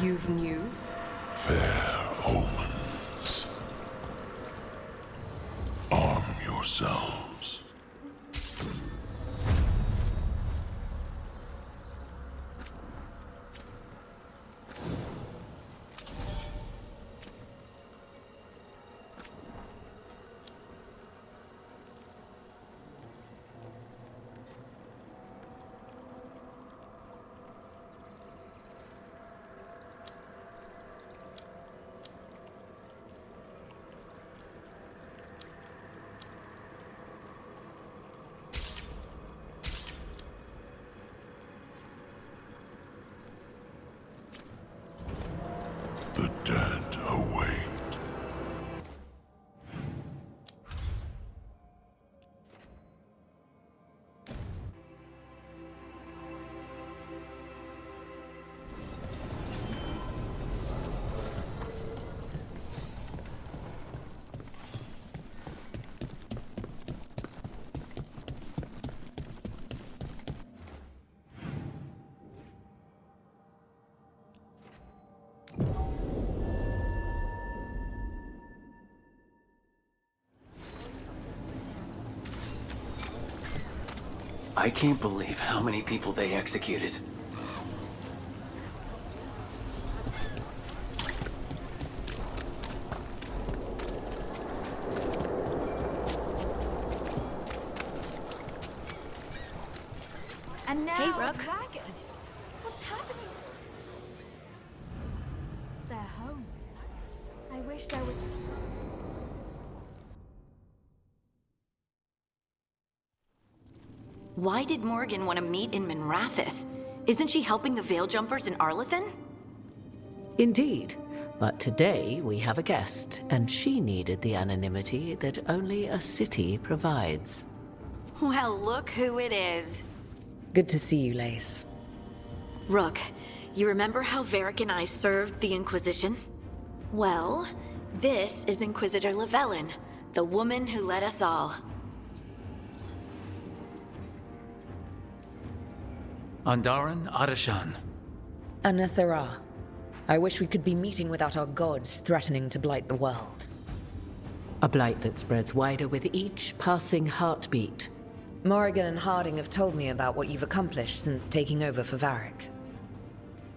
You've news? Fair omens. Arm yourselves. The dead await. I can't believe how many people they executed. And now, Hey, Rook. dragon. What's happening? It's their homes. I wish there was. Why did Morgan want to meet in Minrathous? Isn't she helping the Veiljumpers in Arlathan? Indeed. But today we have a guest, and she needed the anonymity that only a city provides. Well, look who it is. Good to see you, Lace. Rook, you remember how Varric and I served the Inquisition? Well, this is Inquisitor Llewellyn, the woman who led us all. Andaran Adashan. Anathara. I wish we could be meeting without our gods threatening to blight the world. A blight that spreads wider with each passing heartbeat. Morrigan and Harding have told me about what you've accomplished since taking over for Varric.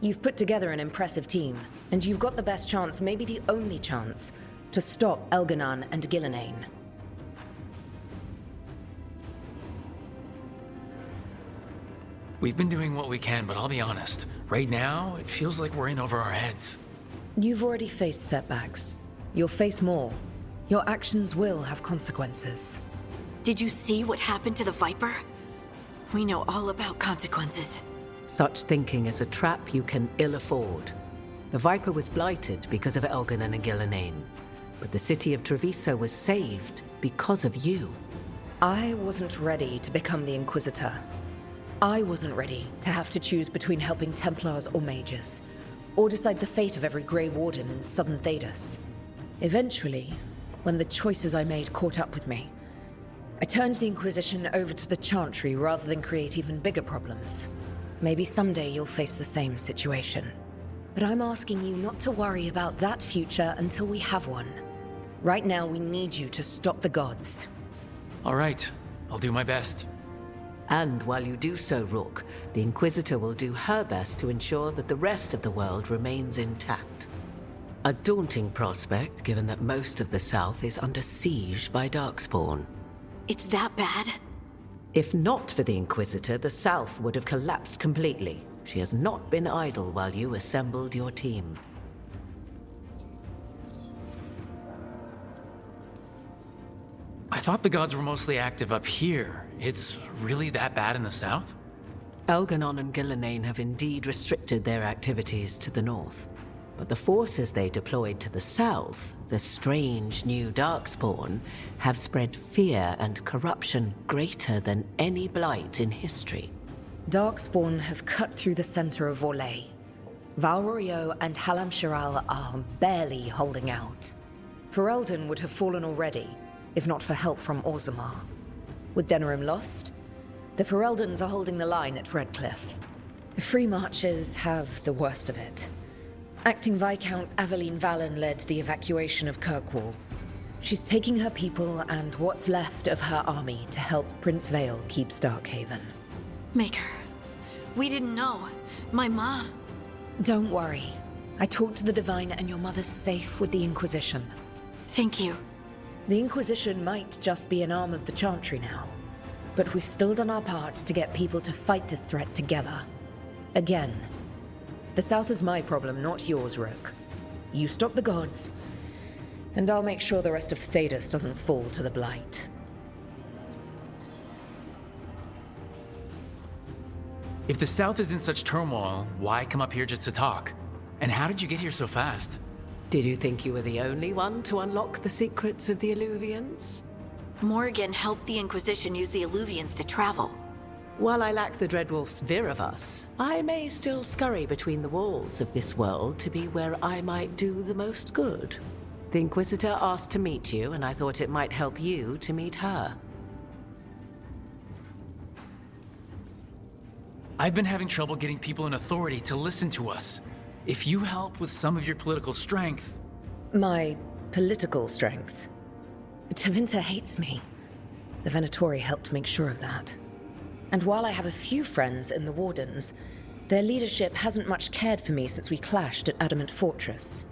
You've put together an impressive team, and you've got the best chance, maybe the only chance, to stop Elganon and Gillenane. We've been doing what we can, but I'll be honest. Right now, it feels like we're in over our heads. You've already faced setbacks. You'll face more. Your actions will have consequences. Did you see what happened to the Viper? We know all about consequences. Such thinking is a trap you can ill afford. The Viper was blighted because of Elganon and Gillenane, but the city of Treviso was saved because of you. I wasn't ready to become the Inquisitor. I wasn't ready to have to choose between helping Templars or mages, or decide the fate of every Grey Warden in southern Thedas. Eventually, when the choices I made caught up with me, I turned the Inquisition over to the Chantry rather than create even bigger problems. Maybe someday you'll face the same situation. But I'm asking you not to worry about that future until we have one. Right now, we need you to stop the gods. All right, I'll do my best. And while you do so, Rook, the Inquisitor will do her best to ensure that the rest of the world remains intact. A daunting prospect, given that most of the South is under siege by Darkspawn. It's that bad? If not for the Inquisitor, the South would have collapsed completely. She has not been idle while you assembled your team. I thought the gods were mostly active up here. It's really that bad in the south? Elganon and Gillenane have indeed restricted their activities to the north. But the forces they deployed to the south, the strange new Darkspawn, have spread fear and corruption greater than any blight in history. Darkspawn have cut through the center of Vorlay. Valrorio and Halam Shiral are barely holding out. Ferelden would have fallen already, if not for help from Orzammar. With Denerim lost, the Fereldans are holding the line at Redcliffe. The Free Marchers have the worst of it. Acting Viscount Aveline Valen led the evacuation of Kirkwall. She's taking her people and what's left of her army to help Prince Vale keep Starkhaven. Maker, we didn't know. My mom... Don't worry. I talked to the Divine and your mother's safe with the Inquisition. Thank you. The Inquisition might just be an arm of the Chantry now, but we've still done our part to get people to fight this threat together. Again. The South is my problem, not yours, Rook. You stop the gods, and I'll make sure the rest of Thedas doesn't fall to the Blight. If the South is in such turmoil, why come up here just to talk? And how did you get here so fast? Did you think you were the only one to unlock the secrets of the Illuvians? Morgan helped the Inquisition use the Illuvians to travel. While I lack the Dreadwolf's Viravus, I may still scurry between the walls of this world to be where I might do the most good. The Inquisitor asked to meet you, and I thought it might help you to meet her. I've been having trouble getting people in authority to listen to us. If you help with some of your political strength... My political strength? Tevinter hates me. The Venatori helped make sure of that. And while I have a few friends in the Wardens, their leadership hasn't much cared for me since we clashed at Adamant Fortress.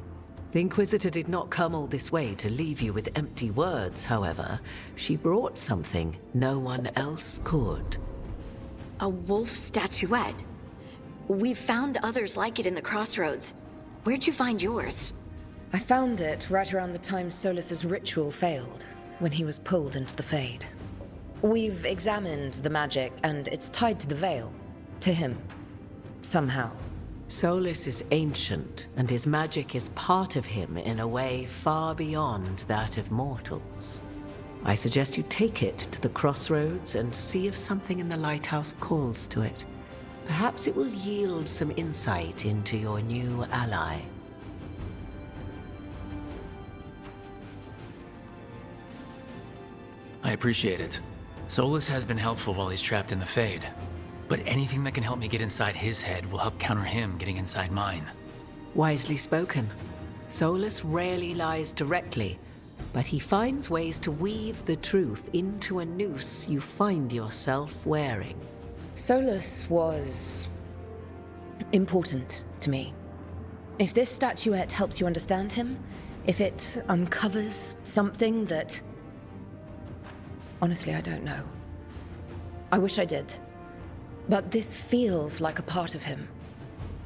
The Inquisitor did not come all this way to leave you with empty words, however. She brought something no one else could. A wolf statuette. We've found others like it in the crossroads. Where'd you find yours? I found it right around the time Solus's ritual failed, when he was pulled into the Fade. We've examined the magic, and it's tied to the Veil. To him. Somehow. Solus is ancient, and his magic is part of him in a way far beyond that of mortals. I suggest you take it to the crossroads and see if something in the lighthouse calls to it. Perhaps it will yield some insight into your new ally. I appreciate it. Solus has been helpful while he's trapped in the Fade. But anything that can help me get inside his head will help counter him getting inside mine. Wisely spoken. Solus rarely lies directly, but he finds ways to weave the truth into a noose you find yourself wearing. Solus was... important to me. If this statuette helps you understand him, if it uncovers something that... Honestly, I don't know. I wish I did. But this feels like a part of him.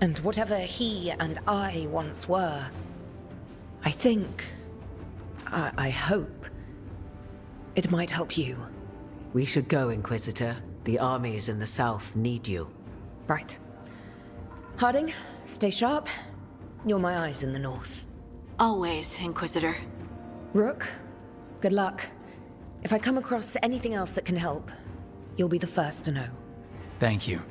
And whatever he and I once were, I think... I hope... it might help you. We should go, Inquisitor. The armies in the south need you. Right. Harding, stay sharp. You're my eyes in the north. Always, Inquisitor. Rook, good luck. If I come across anything else that can help, you'll be the first to know. Thank you.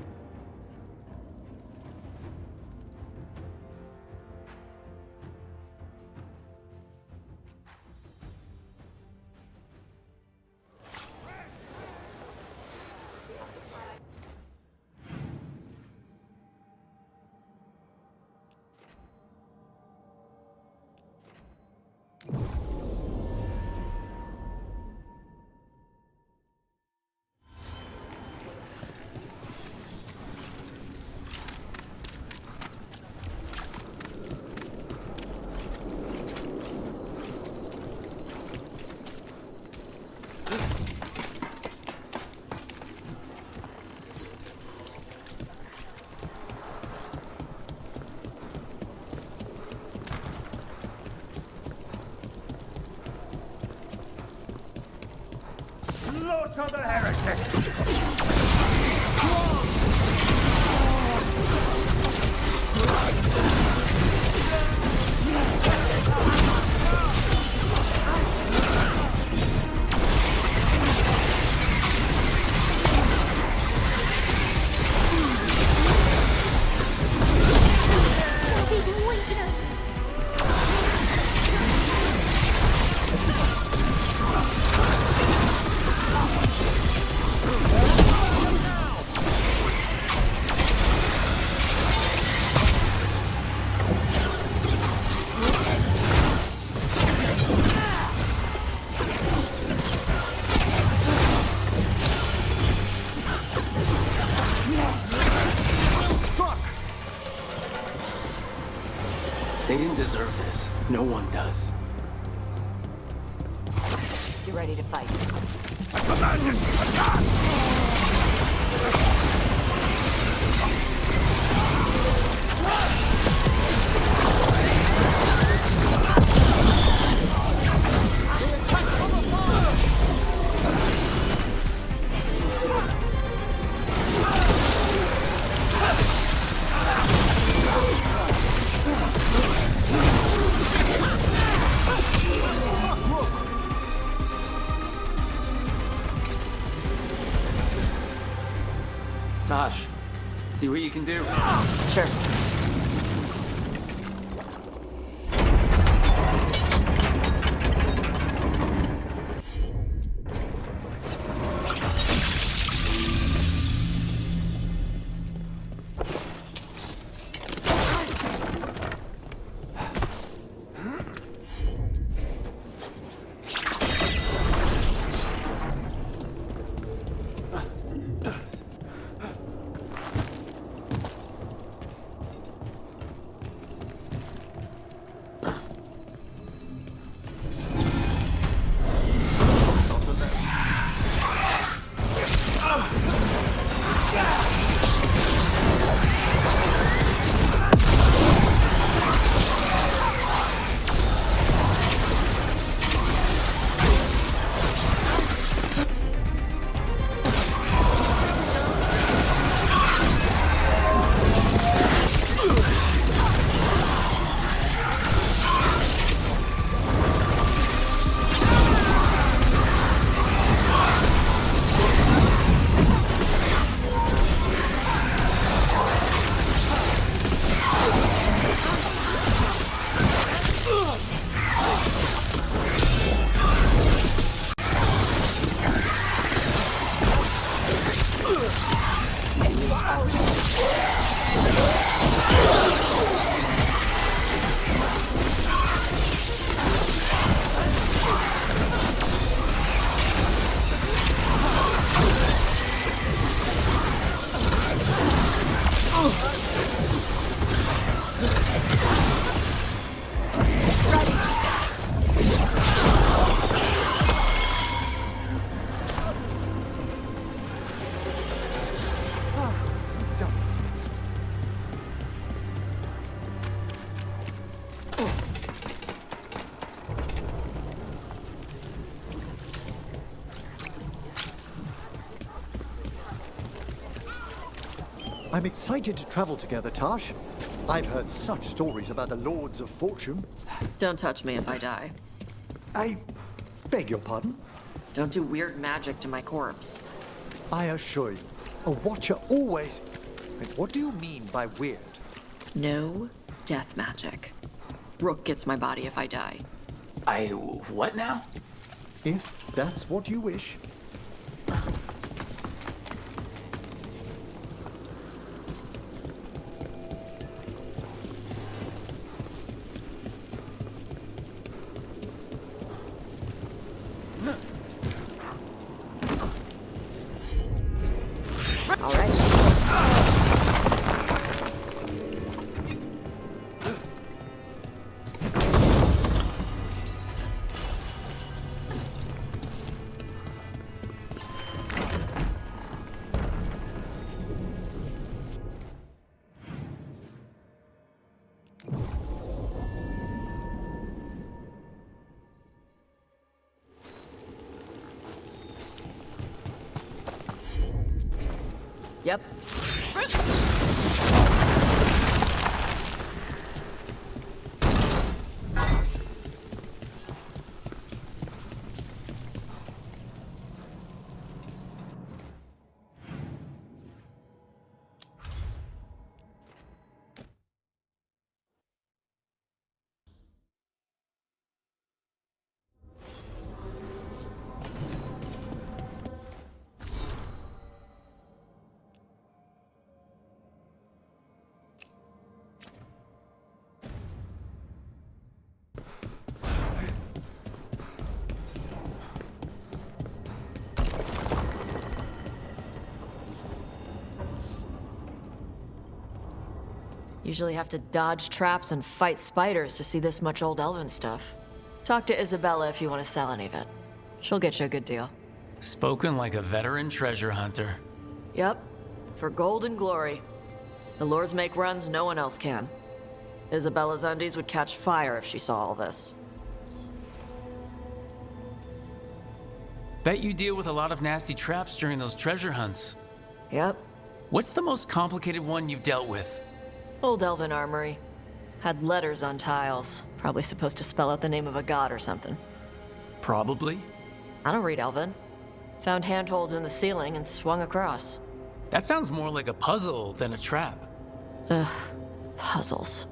Slaughter the heretic! deserve this. No one does. You ready to fight? Tosh, see what you can do. Sure. I'm excited to travel together, Tash. I've heard such stories about the Lords of Fortune. Don't touch me if I die. I beg your pardon? Don't do weird magic to my corpse. I assure you, a watcher always... Wait, what do you mean by weird? No death magic. Rook gets my body if I die. What now? If that's what you wish. All right. Yep. Usually have to dodge traps and fight spiders to see this much old elven stuff. Talk to Isabella if you want to sell any of it. She'll get you a good deal. Spoken like a veteran treasure hunter. Yep, for gold and glory. The lords make runs no one else can. Isabella's undies would catch fire if she saw all this. Bet you deal with a lot of nasty traps during those treasure hunts. Yep, What's the most complicated one you've dealt with? old elven armory. Had letters on tiles. Probably supposed to spell out the name of a god or something. Probably. I don't read elven. Found handholds in the ceiling and swung across. That sounds more like a puzzle than a trap. Ugh, puzzles.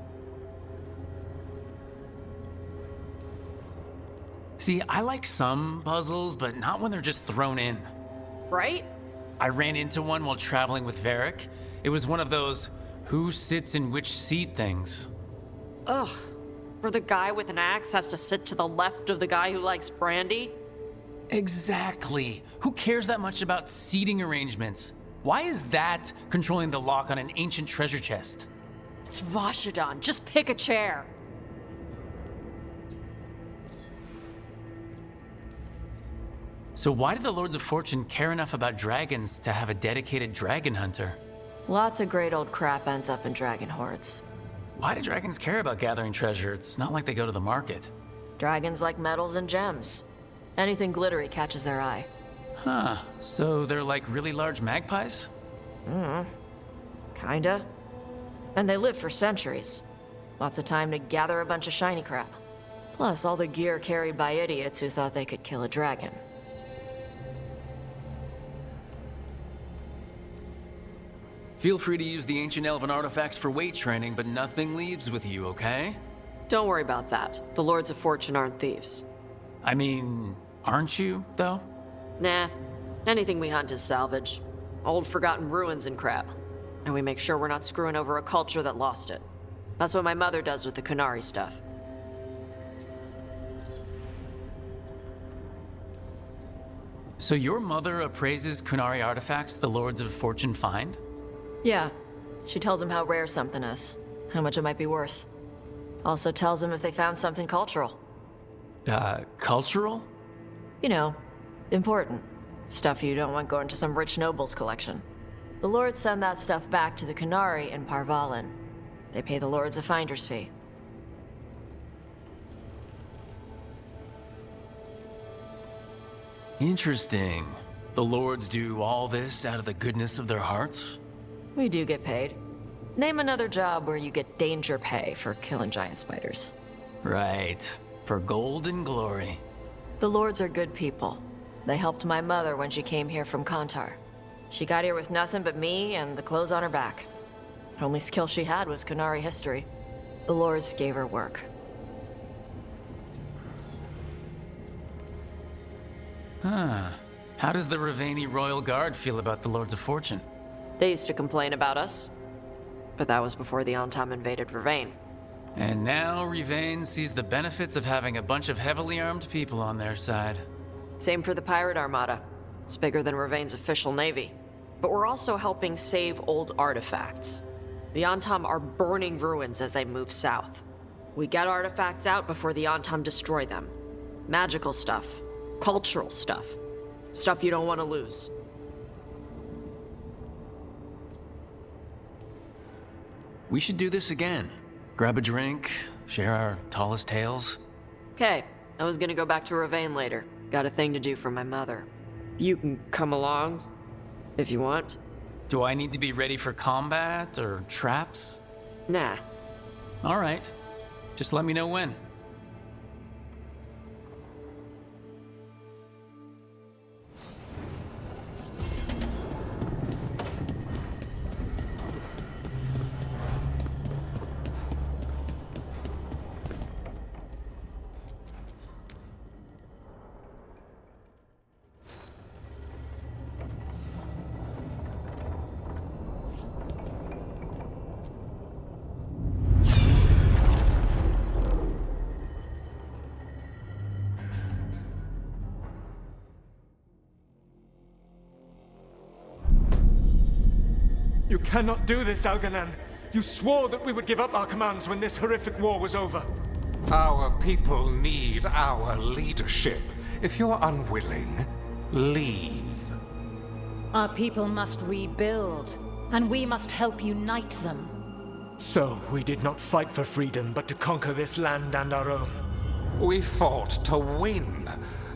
See, I like some puzzles, but not when they're just thrown in. Right? I ran into one while traveling with Varric. It was one of those who sits in which seat things. Ugh. Where the guy with an axe has to sit to the left of the guy who likes brandy? Exactly. Who cares that much about seating arrangements? Why is that controlling the lock on an ancient treasure chest? It's Vashidon. Just pick a chair. So why do the Lords of Fortune care enough about dragons to have a dedicated dragon hunter? Lots of great old crap ends up in dragon hordes. Why do dragons care about gathering treasure? It's not like they go to the market. Dragons like metals and gems. Anything glittery catches their eye. Huh, so they're like really large magpies? Kinda. And they live for centuries. Lots of time to gather a bunch of shiny crap. Plus all the gear carried by idiots who thought they could kill a dragon. Feel free to use the ancient elven artifacts for weight training, but nothing leaves with you, okay? Don't worry about that. The Lords of Fortune aren't thieves. I mean, aren't you, though? Nah. Anything we hunt is salvage. Old forgotten ruins and crap. And we make sure we're not screwing over a culture that lost it. That's what my mother does with the Kunari stuff. So your mother appraises Kunari artifacts the Lords of Fortune find? Yeah. She tells them how rare something is. How much it might be worth. Also tells them if they found something cultural. Cultural? You know, important. Stuff you don't want going to some rich noble's collection. The lords send that stuff back to the Kunari in Parvalin. They pay the lords a finder's fee. Interesting. The lords do all this out of the goodness of their hearts? We do get paid. Name another job where you get danger pay for killing giant spiders. Right. For gold and glory. The lords are good people. They helped my mother when she came here from Kantar. She got here with nothing but me and the clothes on her back. Only skill she had was Kunari history. The lords gave her work. Huh. How does the Ravani Royal Guard feel about the Lords of Fortune? They used to complain about us. But that was before the Antam invaded Vervain. And now Rivane sees the benefits of having a bunch of heavily armed people on their side. Same for the Pirate Armada. It's bigger than Ravain's official navy. But we're also helping save old artifacts. The Antam are burning ruins as they move south. We get artifacts out before the Antam destroy them. Magical stuff. Cultural stuff. Stuff you don't want to lose. We should do this again. Grab a drink, share our tallest tales. Okay, I was gonna go back to Ravain later. Got a thing to do for my mother. You can come along, if you want. Do I need to be ready for combat or traps? Nah. All right. Just let me know when. You cannot do this, Alganan. You swore that we would give up our commands when this horrific war was over. Our people need our leadership. If you're unwilling, leave. Our people must rebuild, and we must help unite them. So, we did not fight for freedom, but to conquer this land and our own. We fought to win,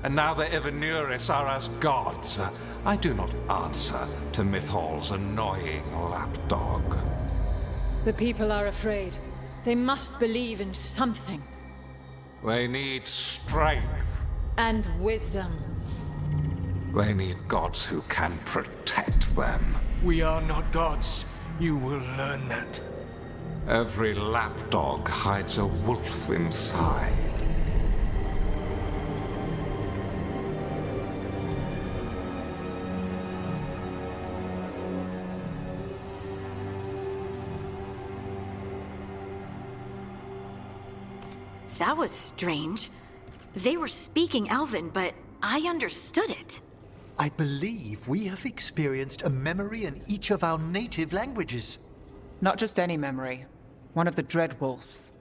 and now the Evanuris are as gods. I do not answer to Mythal's annoying lapdog. The people are afraid. They must believe in something. They need strength. And wisdom. They need gods who can protect them. We are not gods. You will learn that. Every lapdog hides a wolf inside. That was strange. They were speaking Elven, but I understood it. I believe we have experienced a memory in each of our native languages. Not just any memory. One of the Dreadwolves.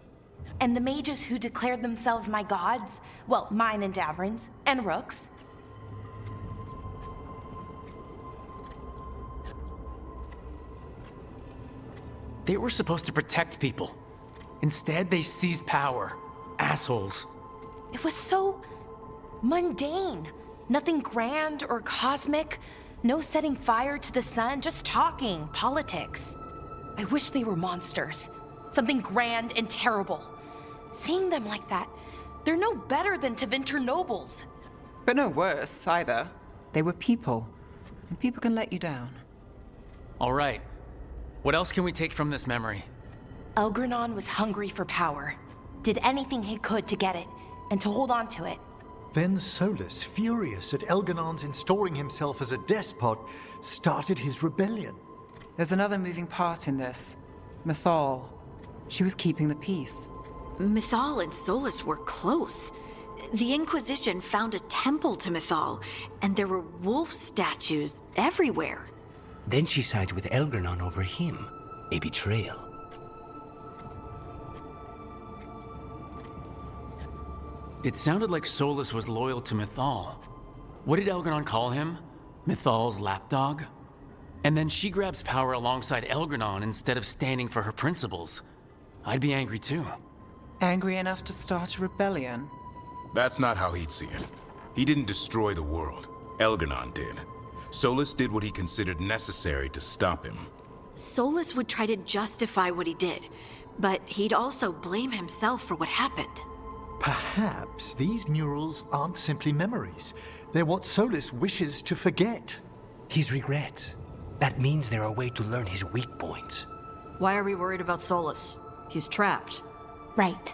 And the mages who declared themselves my gods? Well, mine and Davrin's, and Rook's. They were supposed to protect people. Instead, they seized power. Assholes. It was so mundane. Nothing grand or cosmic. No setting fire to the sun, just talking, politics. I wish they were monsters. Something grand and terrible. Seeing them like that, they're no better than Tevinter nobles. But no worse, either. They were people. And people can let you down. All right. What else can we take from this memory? Elgranon was hungry for power. Did anything he could to get it, and to hold on to it. Then Solus, furious at Elganon's installing himself as a despot, started his rebellion. There's another moving part in this. Mythal. She was keeping the peace. Mythal and Solus were close. The Inquisition found a temple to Mythal, and there were wolf statues everywhere. Then she sides with Elgranon over him. A betrayal. It sounded like Solus was loyal to Mythal. What did Elgranon call him? Mythal's lapdog? And then she grabs power alongside Elgranon instead of standing for her principles. I'd be angry too. Angry enough to start a rebellion? That's not how he'd see it. He didn't destroy the world. Elgranon did. Solus did what he considered necessary to stop him. Solus would try to justify what he did, but he'd also blame himself for what happened. Perhaps these murals aren't simply memories. They're what Solus wishes to forget. His regrets. That means they're a way to learn his weak points. Why are we worried about Solus? He's trapped. Right.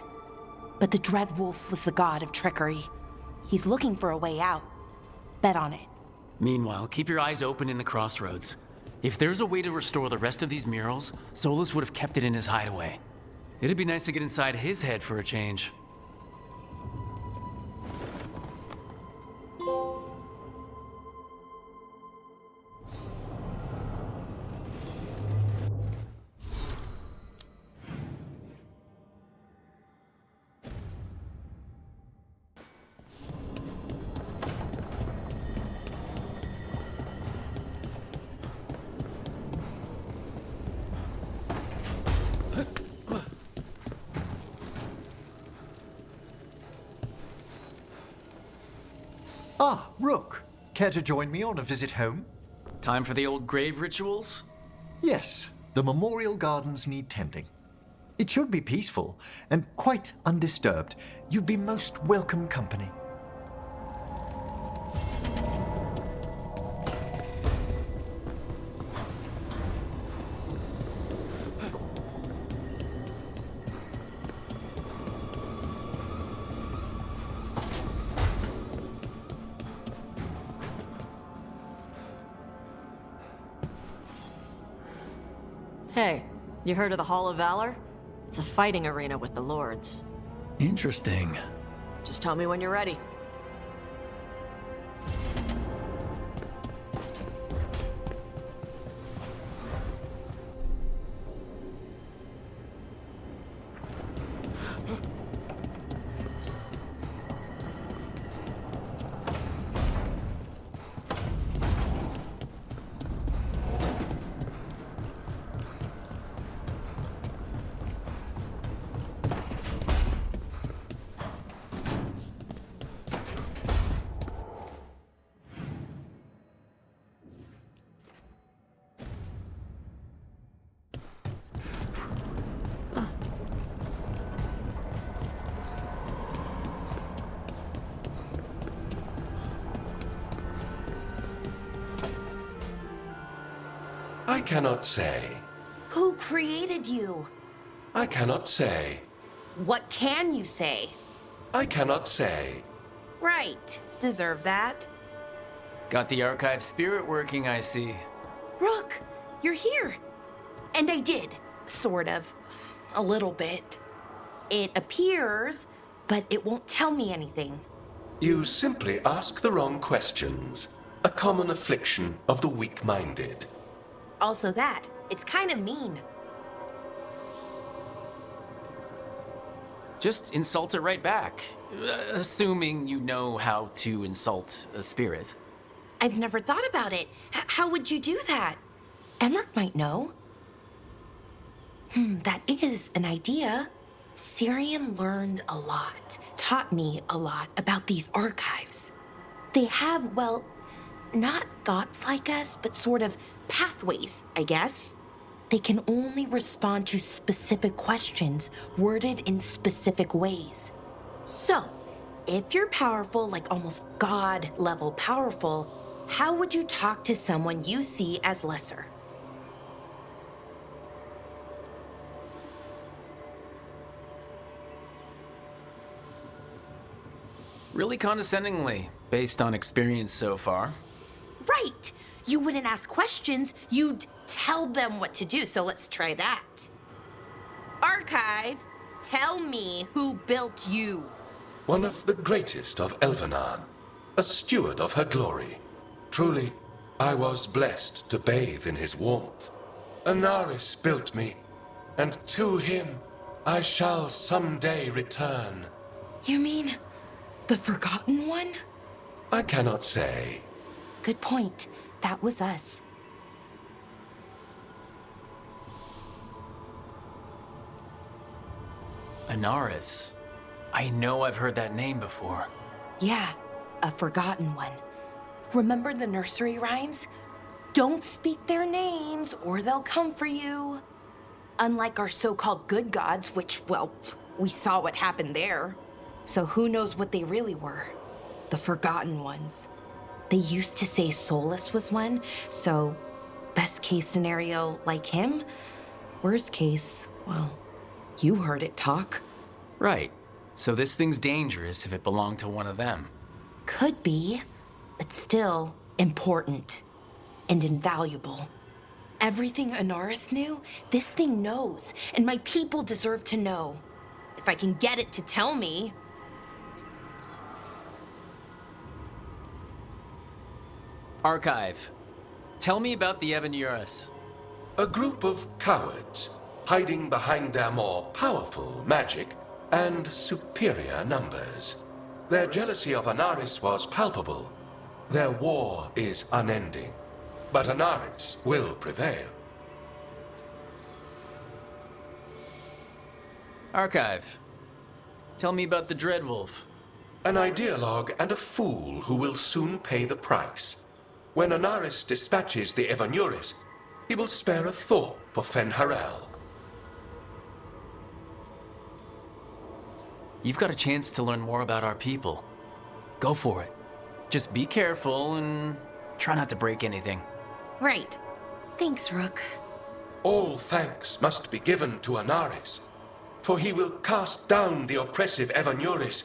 But the Dreadwolf was the god of trickery. He's looking for a way out. Bet on it. Meanwhile, keep your eyes open in the crossroads. If there's a way to restore the rest of these murals, Solus would have kept it in his hideaway. It'd be nice to get inside his head for a change. Ah, Rook. Care to join me on a visit home? Time for the old grave rituals? Yes, the memorial gardens need tending. It should be peaceful and quite undisturbed. You'd be most welcome company. Hey, you heard of the Hall of Valor? It's a fighting arena with the lords. Interesting. Just tell me when you're ready. I cannot say. Who created you? I cannot say. What can you say? I cannot say. Right. Deserve that. Got the archive spirit working, I see. Rook, you're here. And I did. Sort of. A little bit. It appears, but it won't tell me anything. You simply ask the wrong questions. A common affliction of the weak-minded. Also that. It's kind of mean. Just insult it right back. Assuming you know how to insult a spirit. I've never thought about it. How would you do that? Emmerich might know. That is an idea. Syrian learned a lot, taught me a lot about these archives. They have, well, not thoughts like us, but sort of pathways, I guess. They can only respond to specific questions worded in specific ways. So, if you're powerful, like almost God-level powerful, how would you talk to someone you see as lesser? Really condescendingly, based on experience so far. Right! You wouldn't ask questions, you'd tell them what to do, so let's try that. Archive, tell me who built you. One of the greatest of Elvenan, a steward of her glory. Truly, I was blessed to bathe in his warmth. Anaris built me, and to him I shall someday return. You mean the Forgotten One? I cannot say. Good point. That was us. Anaris. I know I've heard that name before. Yeah, a Forgotten One. Remember the nursery rhymes? Don't speak their names or they'll come for you. Unlike our so-called good gods, which, well, we saw what happened there. So who knows what they really were? The Forgotten Ones. They used to say Solus was one, so best case scenario like him. Worst case, well, you heard it talk. Right. So this thing's dangerous if it belonged to one of them. Could be, but still important and invaluable. Everything Anaris knew, this thing knows, and my people deserve to know. If I can get it to tell me. Archive. Tell me about the Evanuris. A group of cowards, hiding behind their more powerful magic and superior numbers. Their jealousy of Anaris was palpable. Their war is unending, but Anaris will prevail. Archive. Tell me about the Dreadwolf. An ideologue and a fool who will soon pay the price. When Anaris dispatches the Evanuris, he will spare a thought for Fen'Harel. You've got a chance to learn more about our people. Go for it. Just be careful and try not to break anything. Right. Thanks, Rook. All thanks must be given to Anaris, for he will cast down the oppressive Evanuris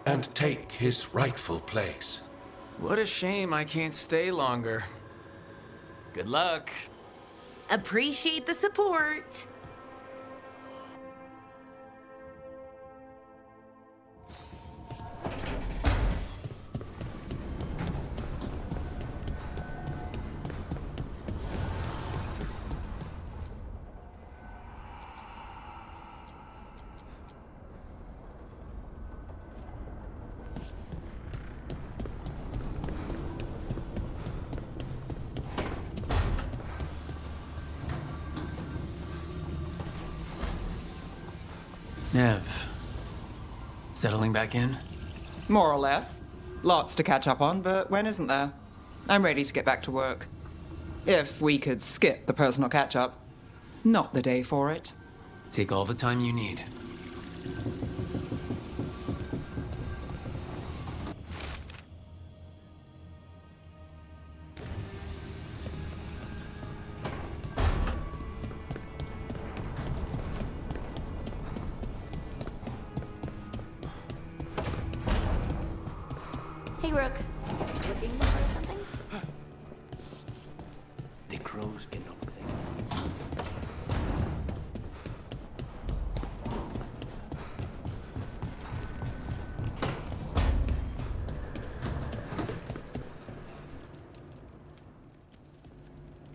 and take his rightful place. What a shame I can't stay longer. Good luck. Appreciate the support. Nev. Settling back in? More or less. Lots to catch up on, but when isn't there? I'm ready to get back to work. If we could skip the personal catch-up. Not the day for it. Take all the time you need. Rook. Looking for something? The crows cannot think.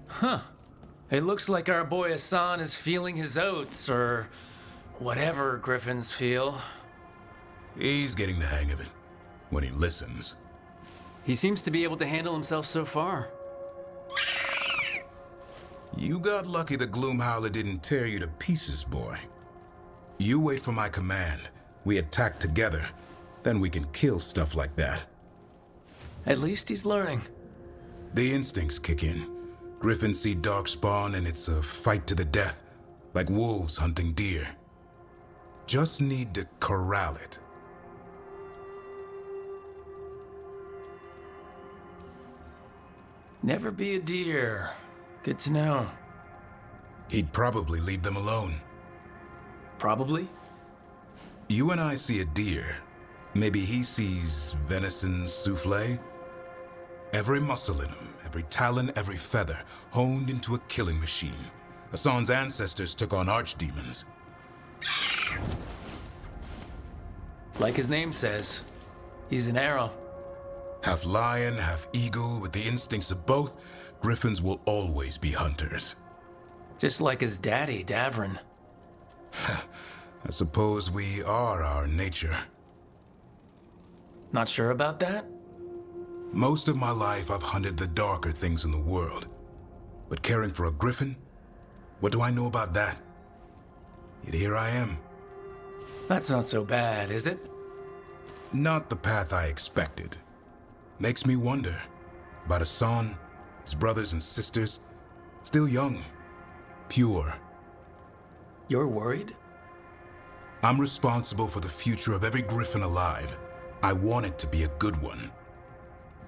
Huh. It looks like our boy Hassan is feeling his oats, or whatever griffins feel. He's getting the hang of it. When he listens. He seems to be able to handle himself so far. You got lucky the Gloomhowler didn't tear you to pieces, boy. You wait for my command. We attack together. Then we can kill stuff like that. At least he's learning. The instincts kick in. Griffins see darkspawn and it's a fight to the death, like wolves hunting deer. Just need to corral it. Never be a deer. Good to know. He'd probably leave them alone. Probably? You and I see a deer. Maybe he sees venison souffle. Every muscle in him, every talon, every feather, honed into a killing machine. Hassan's ancestors took on archdemons. Like his name says, he's an arrow. Half lion, half eagle, with the instincts of both, griffins will always be hunters. Just like his daddy, Davrin. I suppose we are our nature. Not sure about that? Most of my life I've hunted the darker things in the world. But caring for a griffin? What do I know about that? Yet here I am. That's not so bad, is it? Not the path I expected. Makes me wonder about Hassan, his brothers and sisters, still young, pure. You're worried? I'm responsible for the future of every griffin alive. I want it to be a good one.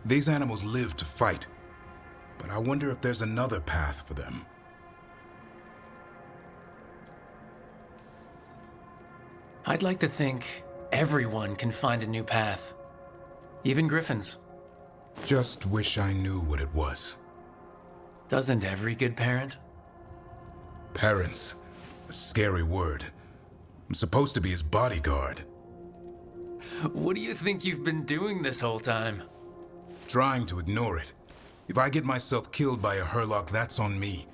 These animals live to fight, but I wonder if there's another path for them. I'd like to think everyone can find a new path. Even griffins. Just wish I knew what it was. Doesn't every good parent? Parents. A scary word. I'm supposed to be his bodyguard. What do you think you've been doing this whole time? Trying to ignore it. If I get myself killed by a Hurlock, that's on me.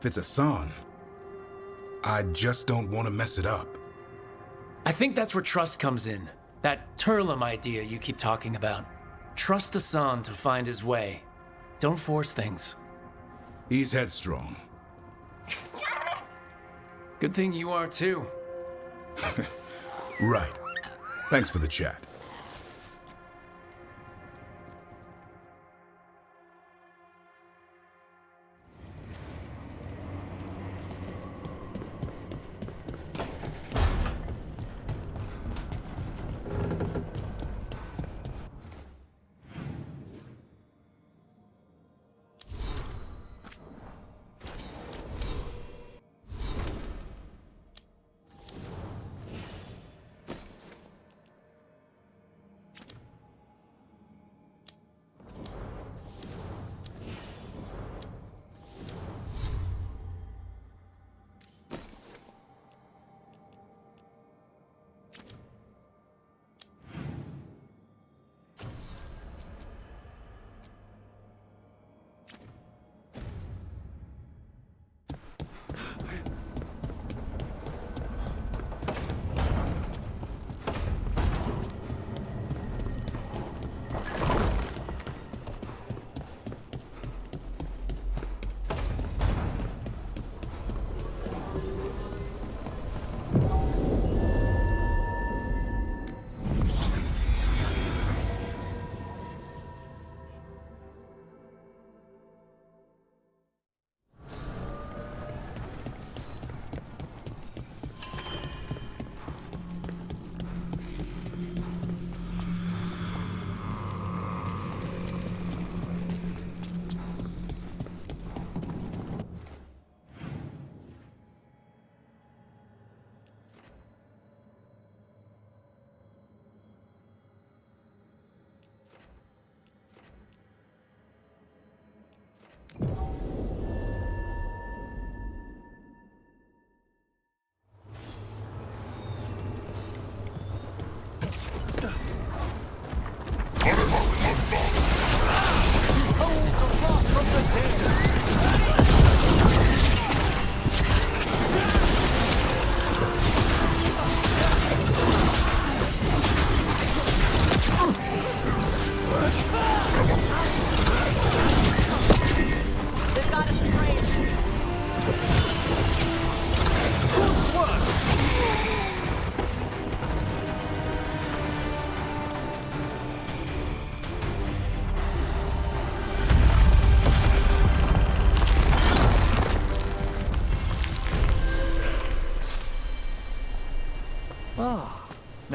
If it's Hassan, I just don't want to mess it up. I think that's where trust comes in. That Turlum idea you keep talking about. Trust Hassan to find his way. Don't force things. He's headstrong. Good thing you are too. Right. Thanks for the chat.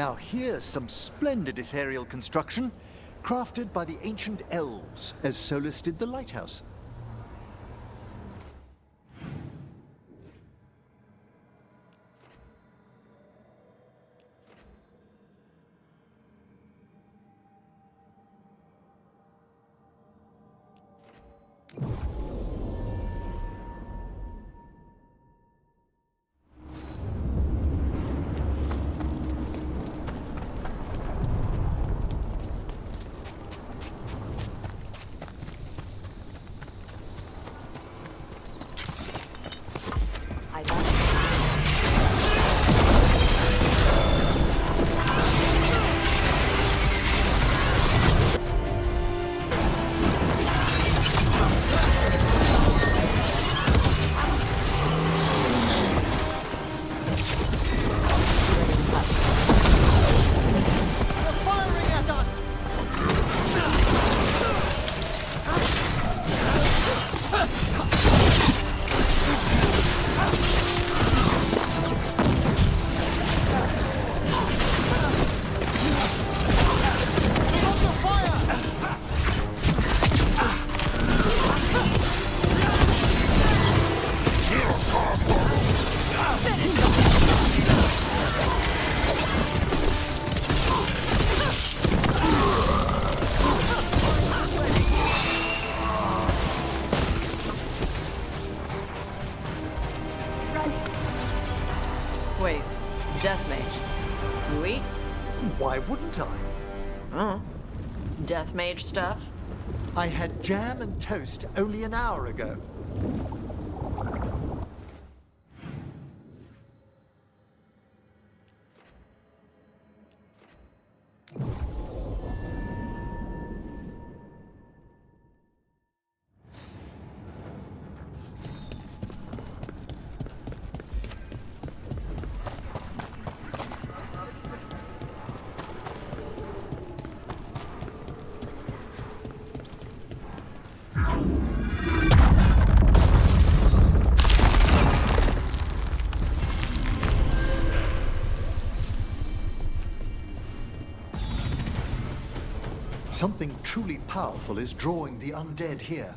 Now here's some splendid ethereal construction, crafted by the ancient elves, as Solus did the lighthouse. Wait, Death Mage. You eat? Why wouldn't I? Oh. Death Mage stuff? I had jam and toast only an hour ago. Something truly powerful is drawing the undead here.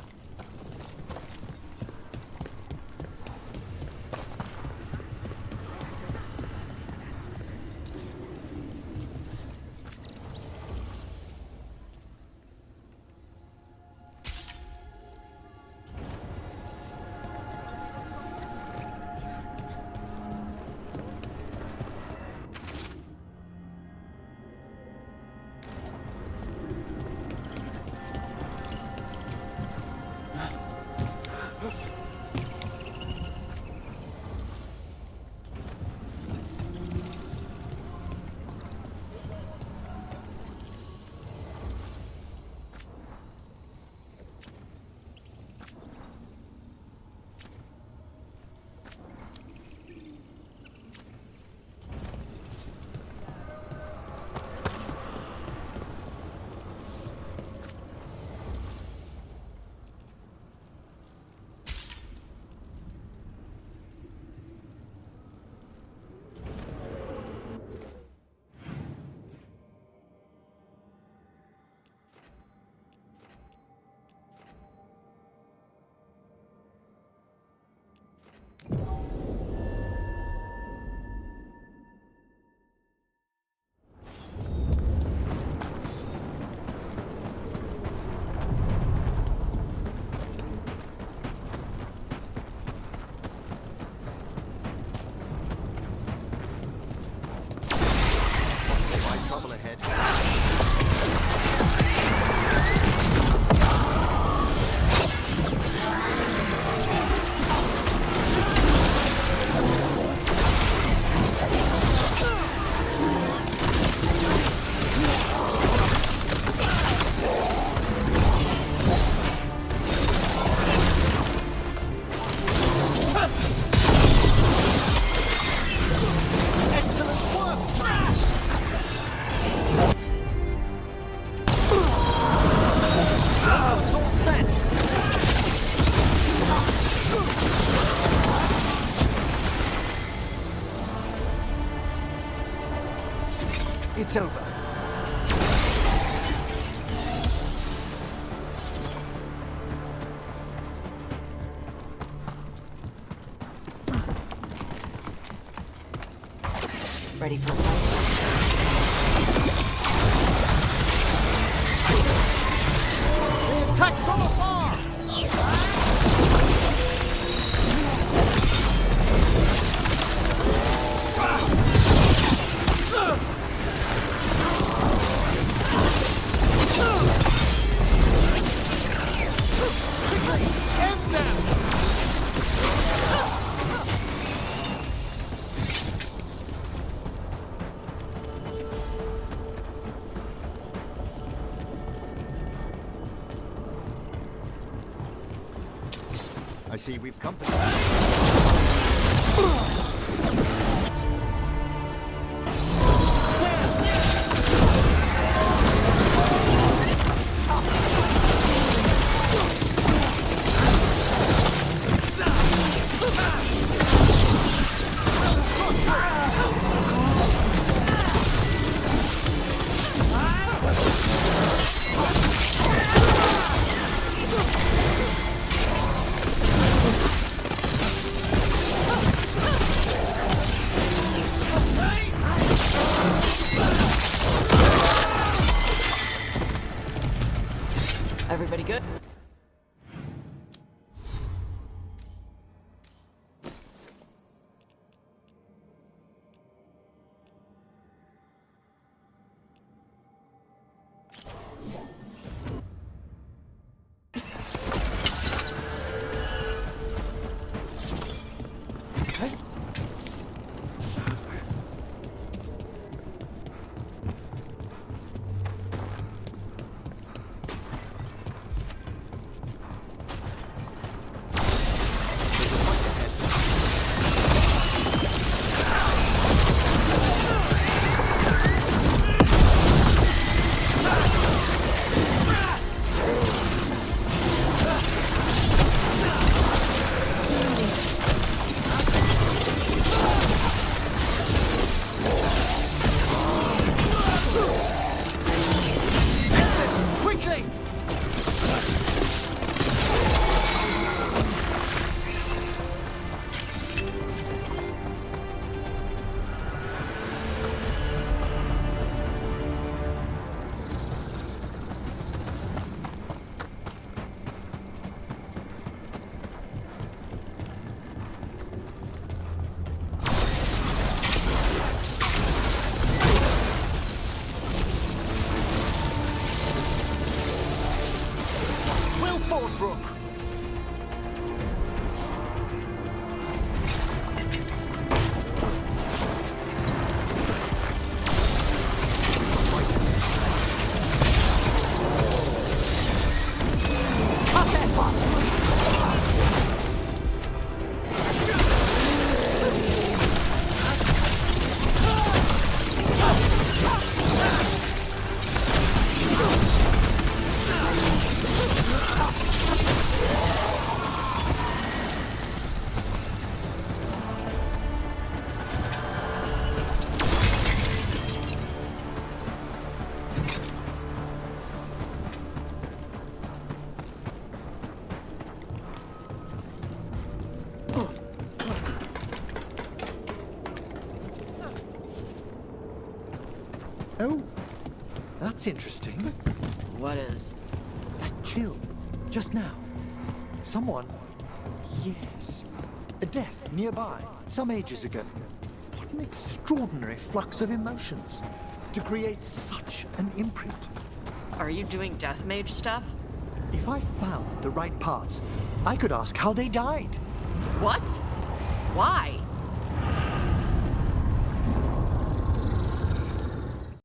It's over. Ready for a fight? Attack from afar! End them! I see we've come to... Everybody good? Rook. Oh, that's interesting. What is? That chill, just now. Someone... Yes. A death nearby, some ages ago. What an extraordinary flux of emotions to create such an imprint. Are you doing death mage stuff? If I found the right parts, I could ask how they died. What? Why?